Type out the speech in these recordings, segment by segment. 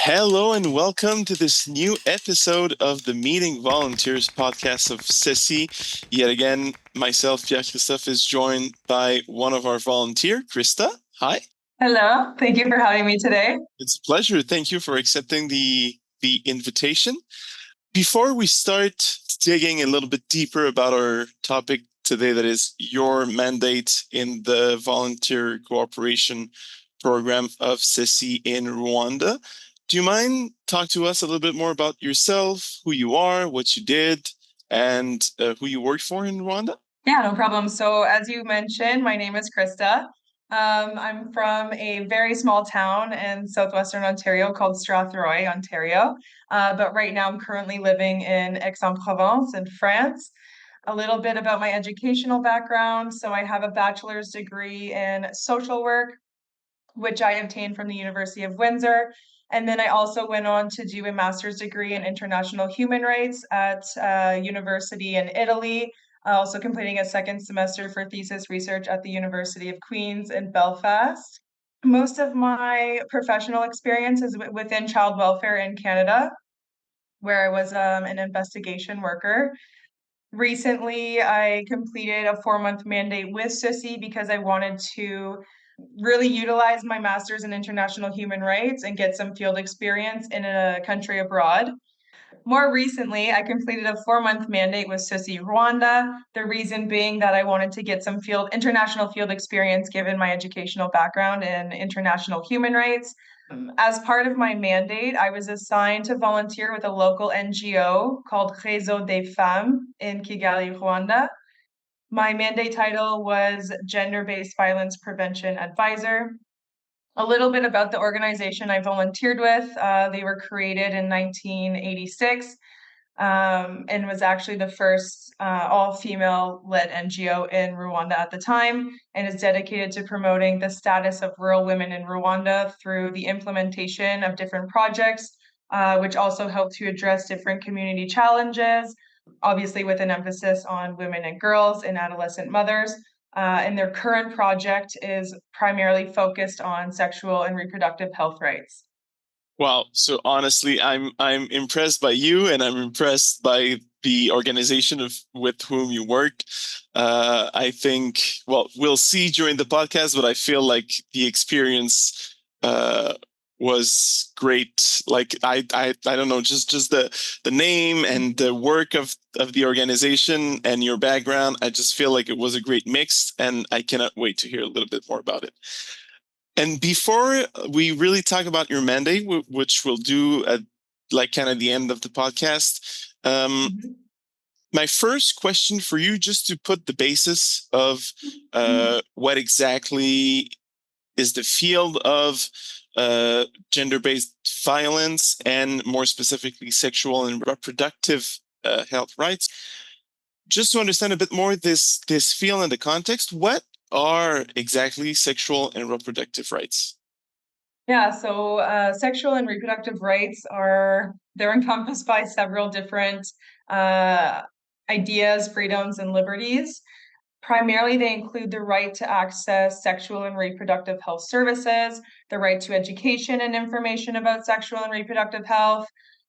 Hello and welcome to this new episode of the Meeting Volunteers podcast of CECI. Yet again, myself, Pierre-Christophe, is joined by one of our volunteers, Krista. Hi. Hello. Thank you for having me today. It's a pleasure. Thank you for accepting the invitation. Before we start digging a little bit deeper about our topic today, that is your mandate in the volunteer cooperation program of CECI in Rwanda, do you mind talk to us a little bit more about yourself, who you are, what you did, and who you worked for in Rwanda? Yeah, no problem. So as you mentioned, my name is Krista. I'm from a very small town in southwestern Ontario called Strathroy, Ontario. But right now I'm currently living in Aix-en-Provence in France. A little bit about my educational background. So I have a bachelor's degree in social work, which I obtained from the University of Windsor. And then I also went on to do a master's degree in international human rights at a university in Italy, also completing a second semester for thesis research at the University of Queen's in Belfast. Most of my professional experience is within child welfare in Canada, where I was an investigation worker. Recently, I completed a 4-month mandate with CECI because I wanted to really utilize my master's in international human rights and get some field experience in a country abroad. More recently, I completed a 4-month mandate with CECI Rwanda. The reason being that I wanted to get some international field experience given my educational background in international human rights. As part of my mandate, I was assigned to volunteer with a local NGO called Réseau des Femmes in Kigali, Rwanda. My mandate title was Gender-Based Violence Prevention Advisor. A little bit about the organization I volunteered with. They were created in 1986 and was actually the first all-female-led NGO in Rwanda at the time, and is dedicated to promoting the status of rural women in Rwanda through the implementation of different projects, which also help to address different community challenges, obviously with an emphasis on women and girls and adolescent mothers. And their current project is primarily focused on sexual and reproductive health rights. Wow. So honestly, I'm impressed by you, and I'm impressed by the organization with whom you work. I think, well, we'll see during the podcast, but I feel like the experience was great. Like I don't know, just the name and the work of the organization and your background. I just feel like it was a great mix, and I cannot wait to hear a little bit more about it. And before we really talk about your mandate, which we'll do at like kind of the end of the podcast, my first question for you, just to put the basis of what exactly is the field of gender-based violence, and more specifically sexual and reproductive health rights. Just to understand a bit more this field and the context, what are exactly sexual and reproductive rights? Yeah, so sexual and reproductive rights they're encompassed by several different ideas, freedoms, and liberties. Primarily, they include the right to access sexual and reproductive health services, the right to education and information about sexual and reproductive health,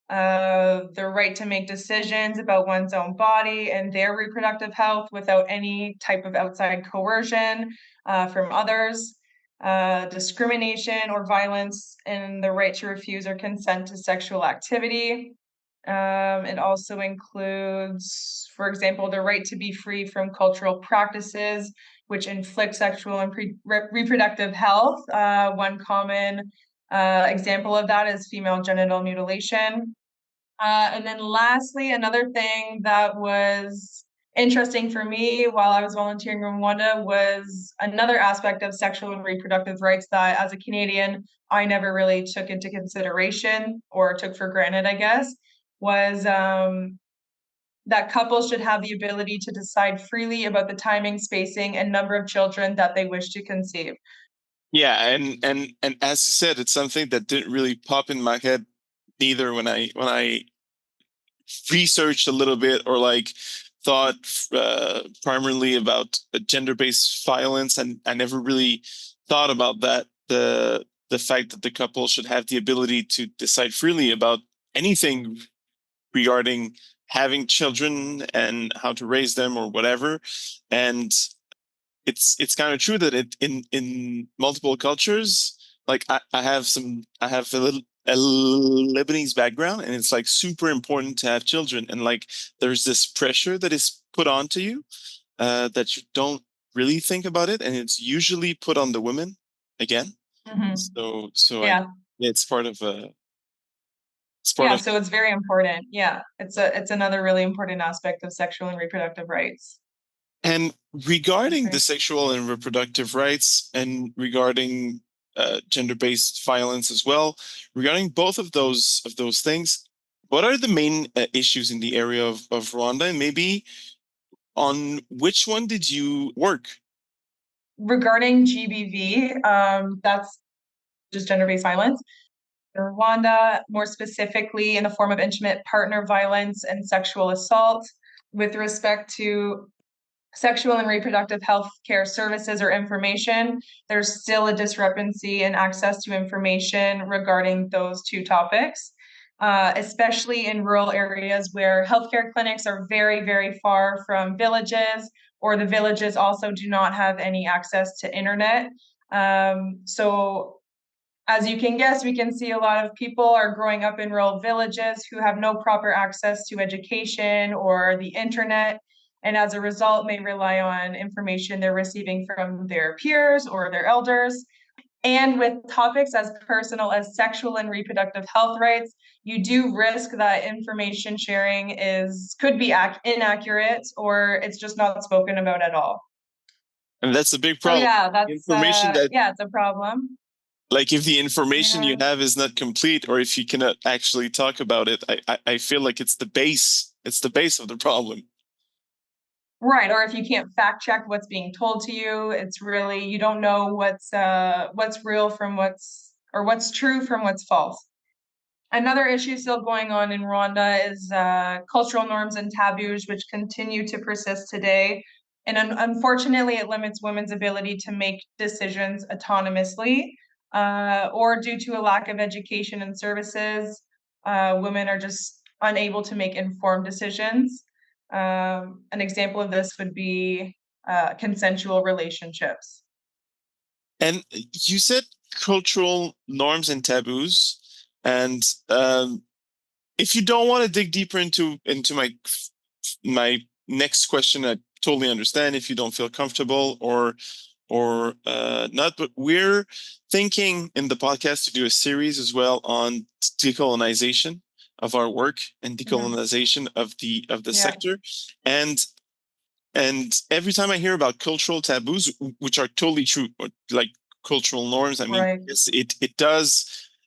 the right to make decisions about one's own body and their reproductive health without any type of outside coercion from others, discrimination or violence, and the right to refuse or consent to sexual activity. It also includes, for example, the right to be free from cultural practices which inflict sexual and reproductive health. One common example of that is female genital mutilation. And then lastly, another thing that was interesting for me while I was volunteering in Rwanda was another aspect of sexual and reproductive rights that, as a Canadian, I never really took into consideration or took for granted, I guess, was that couples should have the ability to decide freely about the timing, spacing, and number of children that they wish to conceive. Yeah, and as you said, it's something that didn't really pop in my head either when I researched a little bit, or like thought primarily about gender-based violence, and I never really thought about that, the fact that the couple should have the ability to decide freely about anything regarding having children and how to raise them or whatever. And it's kind of true that in multiple cultures, like I have a Lebanese background, and it's like super important to have children, and like there's this pressure that is put onto you that you don't really think about it, and it's usually put on the women again. So I Yeah. it's part of Yeah, so it's very important. Yeah, it's another really important aspect of sexual and reproductive rights. And regarding the sexual and reproductive rights, and regarding gender-based violence as well, regarding both of those things, what are the main issues in the area of Rwanda, and maybe on which one did you work? Regarding GBV, that's just gender-based violence. In Rwanda, more specifically in the form of intimate partner violence and sexual assault. With respect to sexual and reproductive health care services or information, there's still a discrepancy in access to information regarding those two topics, especially in rural areas where healthcare clinics are very, very far from villages, or the villages also do not have any access to internet. So as you can guess, we can see a lot of people are growing up in rural villages who have no proper access to education or the internet, and as a result may rely on information they're receiving from their peers or their elders. And with topics as personal as sexual and reproductive health rights, you do risk that information sharing could be inaccurate, or it's just not spoken about at all. And that's a big So problem. yeah, that's Information that yeah, it's a problem. like if the information you Yeah. have is not complete, or if you cannot actually talk about it, I feel like it's the base of the problem. Right, or if you can't fact check what's being told to you, it's really, you don't know what's real from what's true from what's false. Another issue still going on in Rwanda is cultural norms and taboos, which continue to persist today. And unfortunately, it limits women's ability to make decisions autonomously, or due to a lack of education and services, women are just unable to make informed decisions. An example of this would be consensual relationships. And you said cultural norms and taboos, and if you don't want to dig deeper into my next question, I totally understand if you don't feel comfortable or not. But we're thinking in the podcast to do a series as well on decolonization of our work and decolonization of the sector, and every time I hear about cultural taboos, which are totally true, like cultural norms, I mean, Right.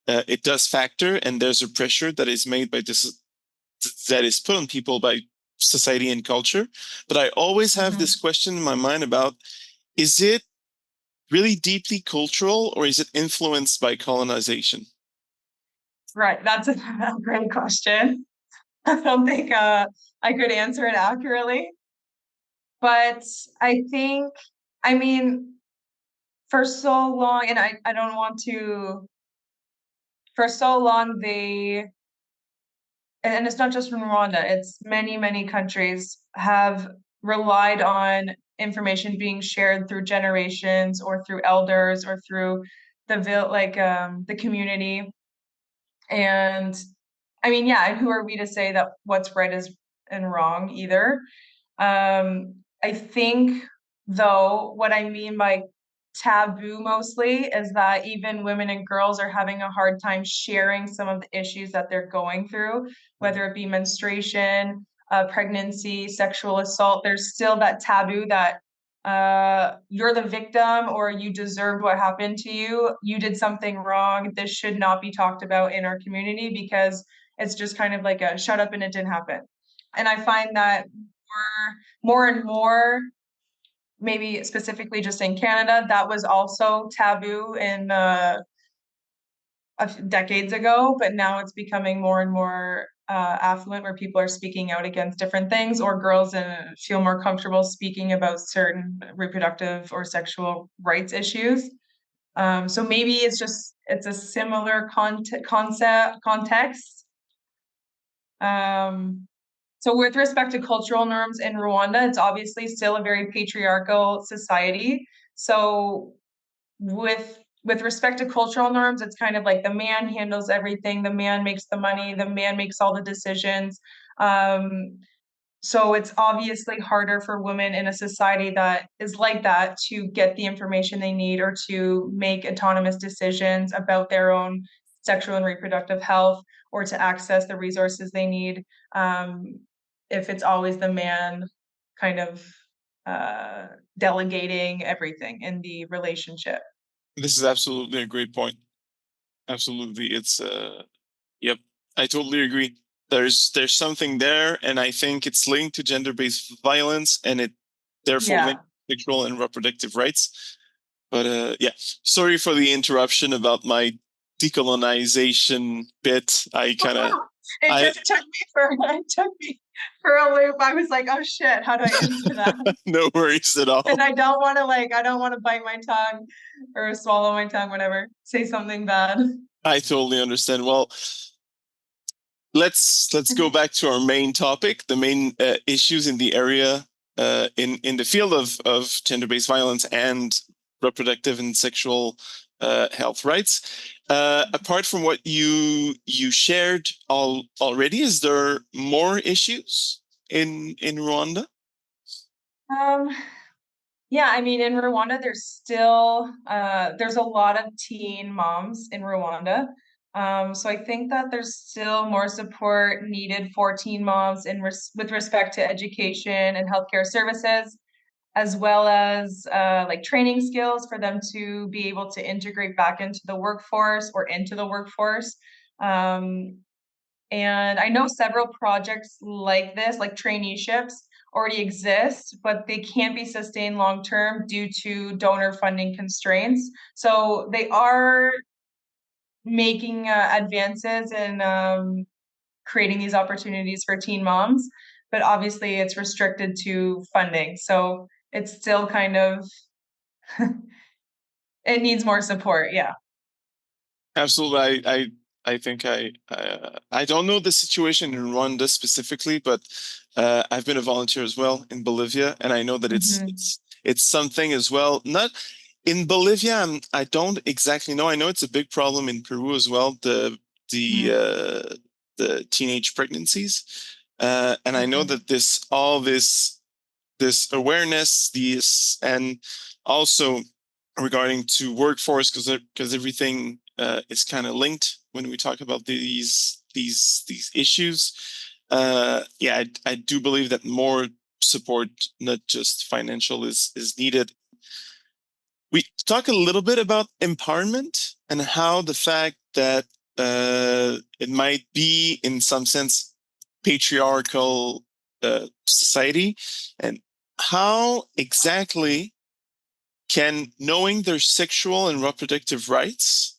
it does factor, and there's a pressure that is made by this, that is put on people by society and culture. But I always have this question in my mind about, is it really deeply cultural, or is it influenced by colonization? Right, that's a great question. I don't think I could answer it accurately. But I think, I mean, for so long, and I don't want to, for so long, and it's not just from Rwanda, it's many, many countries have relied on information being shared through generations or through elders or through the community. And I mean, yeah, and who are we to say that what's right is and wrong either? I think, though, what I mean by taboo mostly is that even women and girls are having a hard time sharing some of the issues that they're going through, whether it be menstruation, pregnancy, sexual assault. There's still that taboo that you're the victim, or you deserved what happened to you. You did something wrong. This should not be talked about in our community, because it's just kind of like a shut up and it didn't happen. And I find that more and more, maybe specifically just in Canada, that was also taboo in decades ago, but now it's becoming more and more affluent, where people are speaking out against different things, or girls feel more comfortable speaking about certain reproductive or sexual rights issues. So maybe it's a similar context. So with respect to cultural norms in Rwanda, it's obviously still a very patriarchal society. So with respect to cultural norms, it's kind of like the man handles everything, the man makes the money, the man makes all the decisions. So it's obviously harder for women in a society that is like that to get the information they need or to make autonomous decisions about their own sexual and reproductive health or to access the resources they need. If it's always the man kind of delegating everything in the relationship. This is absolutely a great point. Absolutely. It's yep. I totally agree. There's something there, and I think it's linked to gender-based violence, and it therefore Yeah. linked to sexual and reproductive rights. But yeah, sorry for the interruption about my decolonization bit. I kind of It I just took me for a loop. I was like, oh shit, how do I answer that? no worries at all. And I don't want to bite my tongue or swallow my tongue, whatever. Say something bad. I totally understand. Well, let's go back to our main topic, the main issues in the area in the field of gender-based violence and reproductive and sexual health rights. Apart from what you shared already, is there more issues in Rwanda? Um, yeah, I mean, in Rwanda, there's a lot of teen moms in Rwanda. So I think that there's still more support needed for teen moms with respect to education and healthcare services, as well as like training skills for them to be able to integrate back into the workforce or into the workforce. Um, and I know several projects like this, like traineeships, already exist, but they can't be sustained long term due to donor funding constraints. So they are making advances in creating these opportunities for teen moms, but obviously it's restricted to funding. So it's still kind of, it needs more support. Yeah. Absolutely. I think I don't know the situation in Rwanda specifically, but I've been a volunteer as well in Bolivia, and I know that Mhm. it's something as well. Not in Bolivia, I don't exactly know. I know it's a big problem in Peru as well. The Mhm. uh, the teenage pregnancies, and I know Mhm. that this awareness, these and also regarding to workforce because everything is kind of linked when we talk about these issues. Yeah, I do believe that more support, not just financial, is needed. We talk a little bit about empowerment and how the fact that it might be in some sense patriarchal society, and how exactly can knowing their sexual and reproductive rights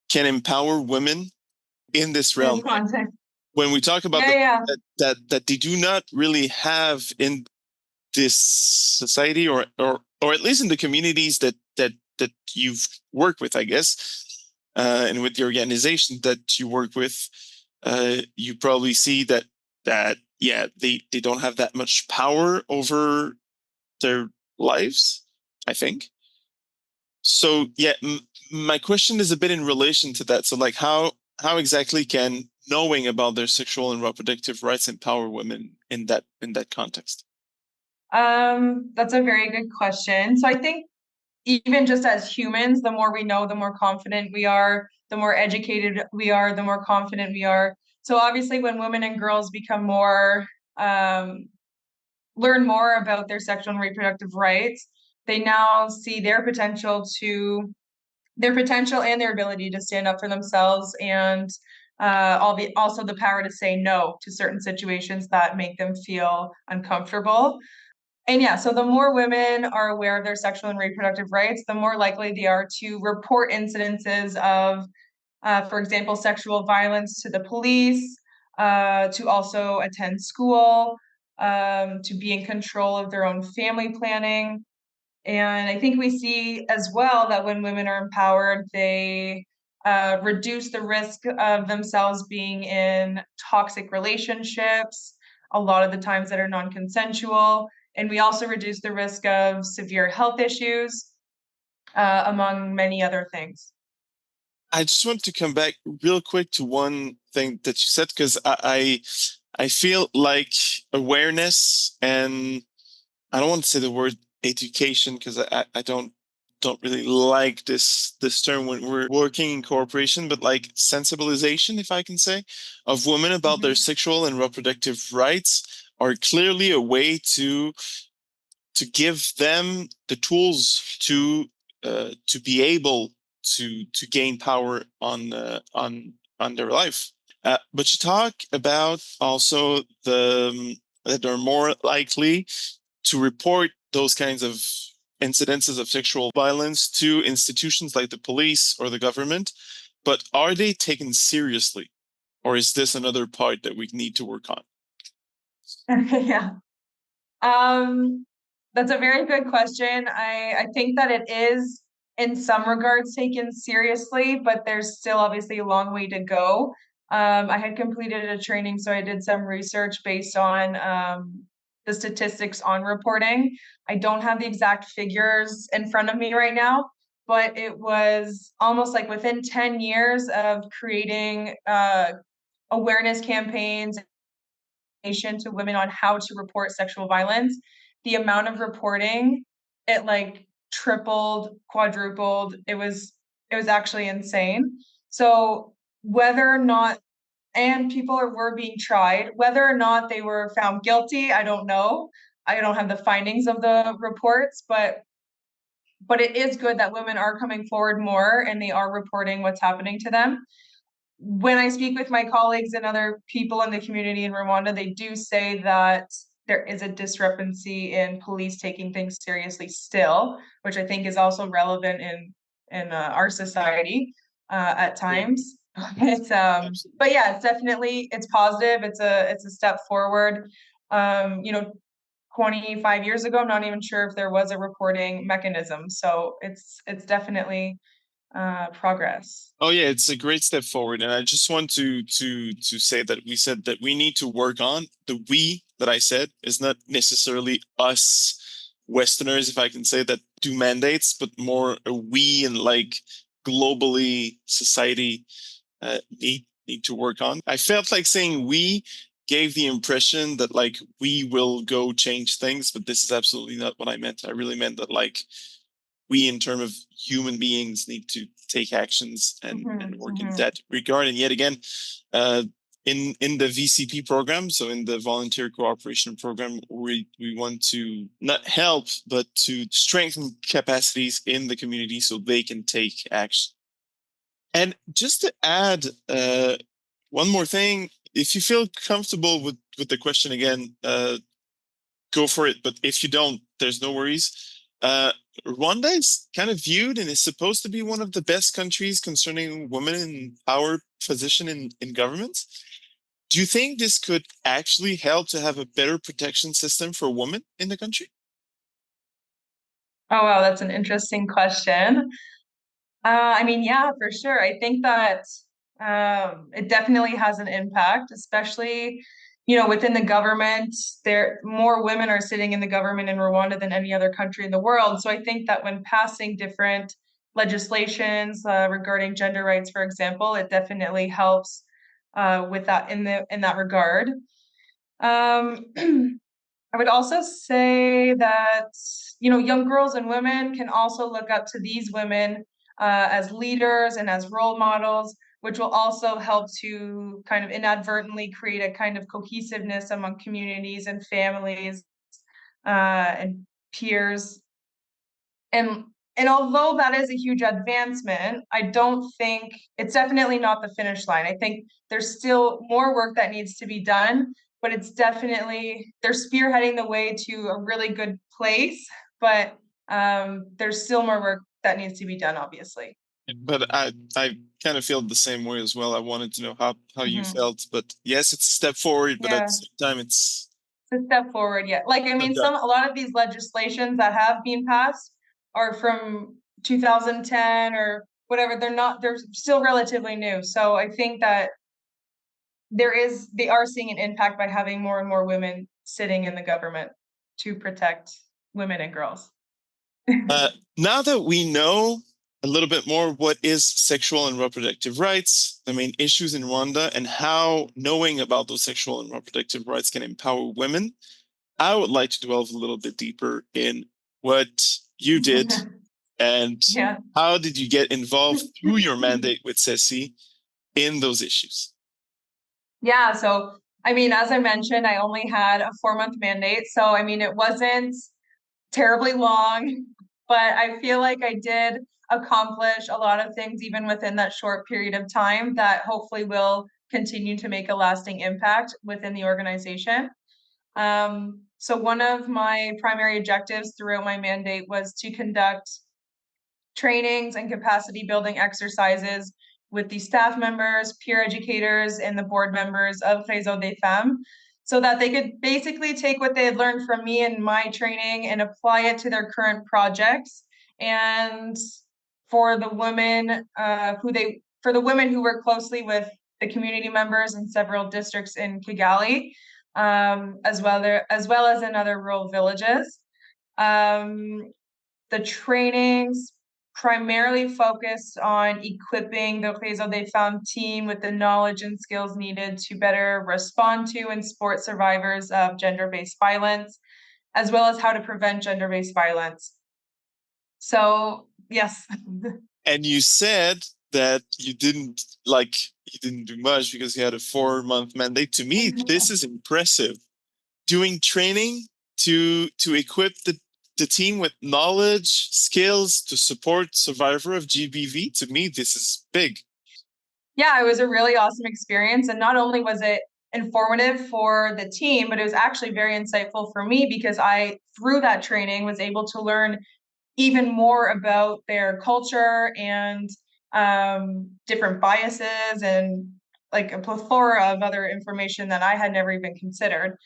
can empower women in this In realm. context. When we talk about Yeah, the yeah. that they do not really have in this society, or at least in the communities that you've worked with, I guess, and with the organization that you work with, you probably see that yeah, they don't have that much power over their lives, I think. So yeah, my question is a bit in relation to that. So like, how exactly can knowing about their sexual and reproductive rights empower women in that context? That's a very good question. So I think even just as humans, the more we know, the more confident we are, the more educated we are, the more confident we are. So obviously when women and girls become more um, learn more about their sexual and reproductive rights, they now see their potential and their ability to stand up for themselves and also the power to say no to certain situations that make them feel uncomfortable. And yeah, so the more women are aware of their sexual and reproductive rights, the more likely they are to report incidences of, for example, sexual violence to the police, to also attend school, to be in control of their own family planning. And I think we see as well that when women are empowered, they reduce the risk of themselves being in toxic relationships, a lot of the times that are non-consensual. And we also reduce the risk of severe health issues, among many other things. I just want to come back real quick to one thing that you said, because I feel like awareness, and I don't want to say the word education because I don't really like this term when we're working in cooperation, but like sensibilization, if I can say, of women about their Mhm. sexual and reproductive rights are clearly a way to give them the tools to be able to gain power on their life. But you talk about also that they're more likely to report those kinds of incidences of sexual violence to institutions like the police or the government. But are they taken seriously, or is this another part that we need to work on? Yeah. Um, that's a very good question. I think that it is in some regards taken seriously, but there's still obviously a long way to go. I had completed a training, so I did some research based on the statistics on reporting. I don't have the exact figures in front of me right now, but it was almost like within 10 years of creating awareness campaigns to women on how to report sexual violence, the amount of reporting, it like tripled, quadrupled. It was actually insane. So whether or not, and people were being tried, whether or not they were found guilty, I don't know. I don't have the findings of the reports, but it is good that women are coming forward more and they are reporting what's happening to them. When I speak with my colleagues and other people in the community in Rwanda, they do say that there is a discrepancy in police taking things seriously still, which I think is also relevant in our society at Yeah, times. But absolutely. yeah, it's positive. It's a step forward. You know, 25 years ago, I'm not even sure if there was a reporting mechanism. So it's definitely progress. Oh yeah, it's a great step forward, and I just want to say that we said that we need to work on the we that I said is not necessarily us Westerners, if I can say that, do mandates, but more a we and like globally society need to work on. I felt like saying we gave the impression that like we will go change things, but this is absolutely not what I meant. I really meant that like we in terms of human beings need to take actions and Mhm, work in mhm. that regard. And yet again, uh, in the VCP program, so in the volunteer cooperation program, we want to not help but to strengthen capacities in the community so they can take action. And just to add one more thing, if you feel comfortable with the question again, go for it. But if you don't, there's no worries. Uh, Rwanda is kind of viewed and is supposed to be one of the best countries concerning women in power position in government. Do you think this could actually help to have a better protection system for women in the country? Oh, wow, that's an interesting question. I mean, yeah, for sure. I think that it definitely has an impact, especially, within the government. There, more women are sitting in the government in Rwanda than any other country in the world. So I think that when passing different legislations regarding gender rights, for example, it definitely helps with that in that regard. Um, I would also say that, young girls and women can also look up to these women as leaders and as role models, which will also help to kind of inadvertently create a kind of cohesiveness among communities and families and peers. And and although that is a huge advancement, I don't think it's definitely not the finish line. I think there's still more work that needs to be done, but it's definitely they're spearheading the way to a really good place. But there's still more work that needs to be done, obviously. But I kind of feel the same way as well. I wanted to know how you Hmm. felt, but yes, it's a step forward, but at the Yeah. same time, it's It's a step forward, yeah. Like, I not mean, done. a lot of these legislations that have been passed are from 2010 or whatever. They're still relatively new. So I think that they are seeing an impact by having more and more women sitting in the government to protect women and girls. Now that we know a little bit more what is sexual and reproductive rights, the main issues in Rwanda, and how knowing about those sexual and reproductive rights can empower women, I would like to delve a little bit deeper in what you did and Yeah. how did you get involved through your mandate with CECI in those issues. Yeah, so I mean, as I mentioned, I only had a 4-month mandate. So I mean, it wasn't terribly long, but I feel like I did accomplish a lot of things even within that short period of time that hopefully will continue to make a lasting impact within the organization. So one of my primary objectives throughout my mandate was to conduct trainings and capacity building exercises with the staff members, peer educators, and the board members of Réseau des Femmes so that they could basically take what they had learned from me and my training and apply it to their current projects. And for the women who work closely with the community members in several districts in Kigali, as well as in other rural villages. The trainings primarily focused on equipping the Réseau des Femmes team with the knowledge and skills needed to better respond to and support survivors of gender-based violence, as well as how to prevent gender-based violence. So, yes. And you said that you didn't do much because you had a 4-month mandate. To me, this is impressive. Doing training to equip the team with knowledge, skills to support survivor of GBV, to me, this is big. Yeah, it was a really awesome experience. And not only was it informative for the team, but it was actually very insightful for me because through that training, was able to learn even more about their culture and different biases and like a plethora of other information that I had never even considered.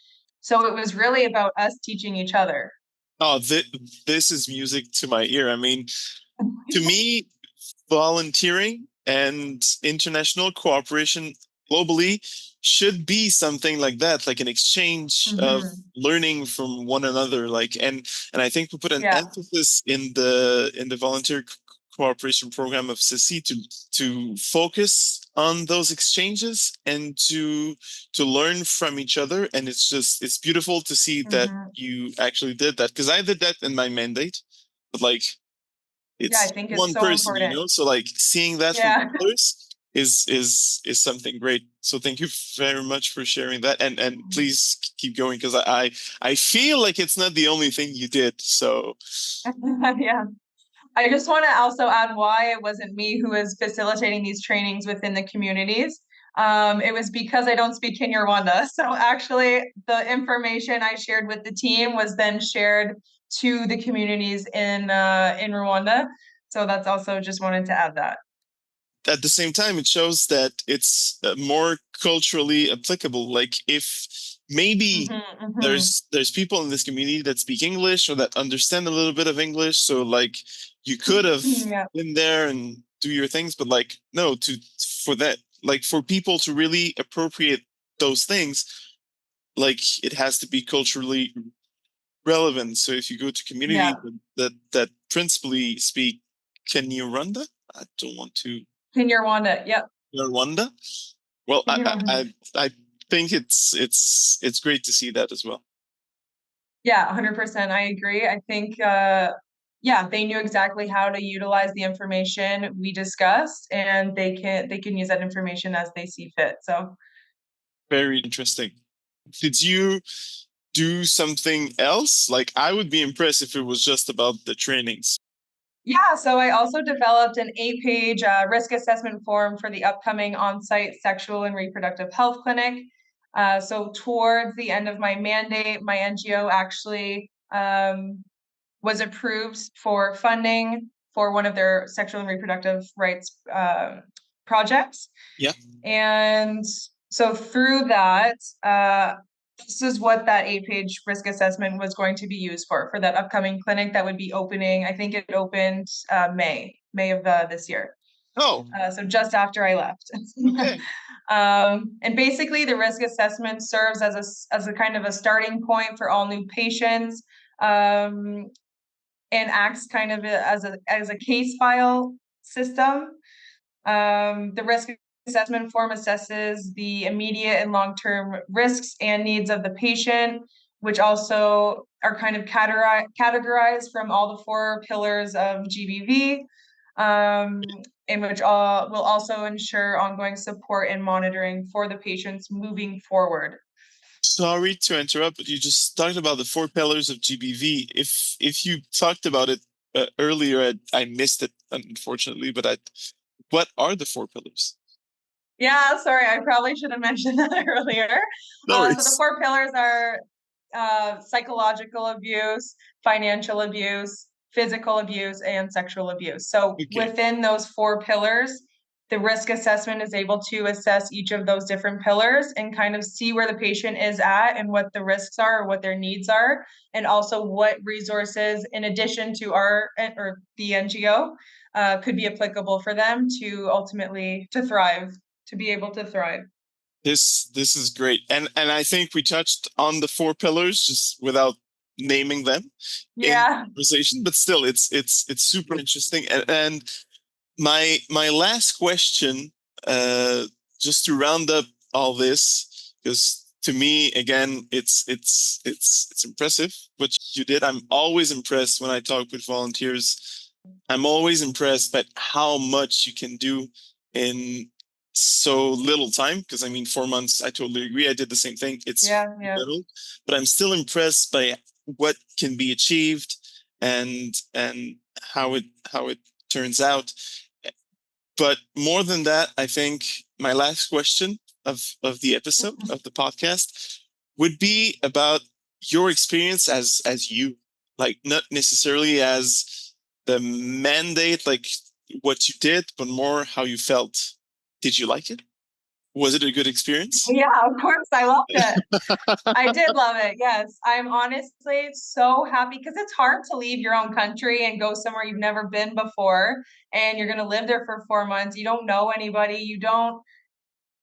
So it was really about us teaching each other. Oh, this is music to my ear. I mean, to me, volunteering and international cooperation globally should be something like that, like an exchange of learning from one another. And I think we put an emphasis in the volunteer cooperation program of CECI to focus on those exchanges and to learn from each other. And it's beautiful to see that you actually did that, because I did that in my mandate, but Yeah, I it's think it's one so person, important. so seeing that from others is something great. So thank you very much for sharing that, and please keep going, because I feel like it's not the only thing you did. So Yeah. I just want to also add why it wasn't me who was facilitating these trainings within the communities. It was because I don't speak Kinyarwanda. So actually, the information I shared with the team was then shared to the communities in Rwanda. So that's also just wanted to add that. At the same time, it shows that it's more culturally applicable. Like if maybe there's people in this community that speak English or that understand a little bit of English, so you could have been there and do your things, but no, for people to really appropriate those things, it has to be culturally relevant. So if you go to communities that principally speak Kinyarwanda, I don't want to. Kinyarwanda, yep. Rwanda. Well, I think it's great to see that as well. Yeah, 100%. I agree. I think they knew exactly how to utilize the information we discussed, and they can use that information as they see fit. So very interesting. Did you do something else? I would be impressed if it was just about the trainings. Yeah, so I also developed an 8-page risk assessment form for the upcoming on-site sexual and reproductive health clinic. So towards the end of my mandate, my NGO actually was approved for funding for one of their sexual and reproductive rights projects. Yeah. And so through that, this is what that 8-page risk assessment was going to be used for that upcoming clinic that would be opening. I think it opened May of this year. Oh, So just after I left. okay. And basically the risk assessment serves as a kind of a starting point for all new patients, and acts kind of as a case file system. The risk assessment form assesses the immediate and long-term risks and needs of the patient, which also are kind of categorized from all the 4 pillars of GBV, in which will also ensure ongoing support and monitoring for the patients moving forward. Sorry to interrupt, but you just talked about the 4 pillars of GBV. If you talked about it earlier, I missed it, unfortunately. But what are the 4 pillars? Yeah, sorry, I probably should have mentioned that earlier. No So the worries. 4 pillars are psychological abuse, financial abuse, physical abuse, and sexual abuse. So Okay. within those 4 pillars, the risk assessment is able to assess each of those different pillars and kind of see where the patient is at and what the risks are or what their needs are, and also what resources, in addition to our or the NGO, could be applicable for them to ultimately thrive, to be able to thrive. This is great, and I think we touched on the 4 pillars just without naming them in Yeah. conversation. But still, it's super interesting. And my last question, just to round up all this, because to me, again, it's impressive what you did. I'm always impressed when I talk with volunteers. I'm always impressed by how much you can do in so little time. Because I mean, 4 months, I totally agree. I did the same thing. It's Yeah. little, but I'm still impressed by what can be achieved and how it turns out. But more than that, I think my last question of the episode of the podcast would be about your experience as you, like not necessarily as the mandate, like what you did, but more how you felt. Did you like it? Was it a good experience? Yeah, of course. I loved it. I did love it. Yes. I'm honestly so happy because it's hard to leave your own country and go somewhere you've never been before. And you're going to live there for 4 months. You don't know anybody. You don't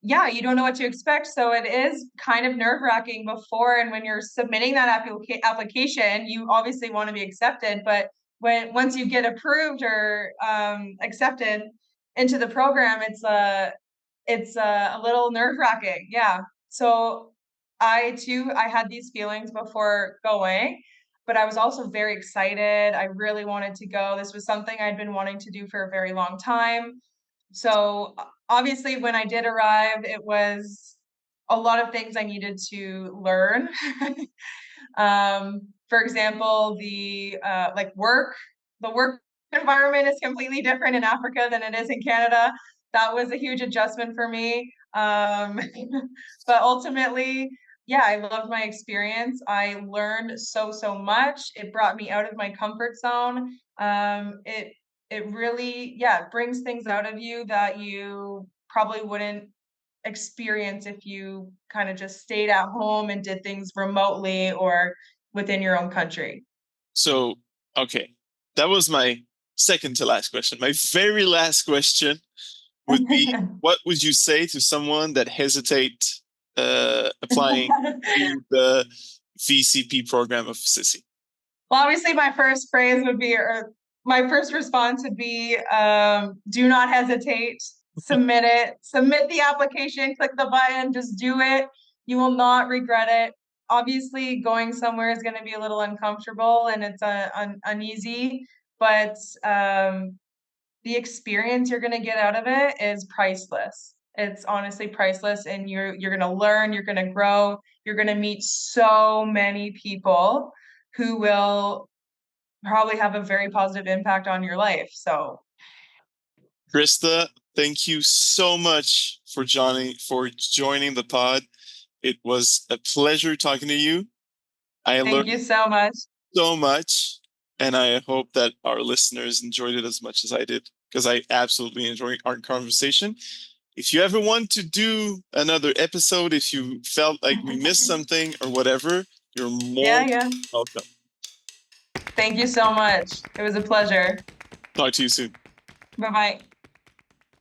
know what to expect. So it is kind of nerve-wracking before. And when you're submitting that application, you obviously want to be accepted. But once you get approved or accepted into the program, it's a little nerve-wracking. Yeah. So I had these feelings before going, but I was also very excited. I really wanted to go. This was something I'd been wanting to do for a very long time. So obviously when I did arrive, it was a lot of things I needed to learn. For example, the work environment is completely different in Africa than it is in Canada. That was a huge adjustment for me. But ultimately, yeah, I loved my experience. I learned so much. It brought me out of my comfort zone. It really, yeah, it brings things out of you that you probably wouldn't experience if you kind of just stayed at home and did things remotely or within your own country. So, okay, that was my second to last question. My very last question would be, what would you say to someone that hesitate applying to the VCP program of CECI? Well, obviously, my first phrase would be, or my first response would be, do not hesitate. Submit it. Submit the application. Click the button. Just do it. You will not regret it. Obviously, going somewhere is going to be a little uncomfortable and it's uneasy, but the experience you're going to get out of it is priceless. It's honestly priceless, and you're going to learn. You're going to grow. You're going to meet so many people who will probably have a very positive impact on your life. So, Krista, thank you so much for joining the pod. It was a pleasure talking to you. I thank learned you so much. so much, and I hope that our listeners enjoyed it as much as I did, because I absolutely enjoyed our conversation. If you ever want to do another episode, if you felt like we missed something or whatever, you're more welcome. Thank you so much. It was a pleasure. Talk to you soon. Bye-bye.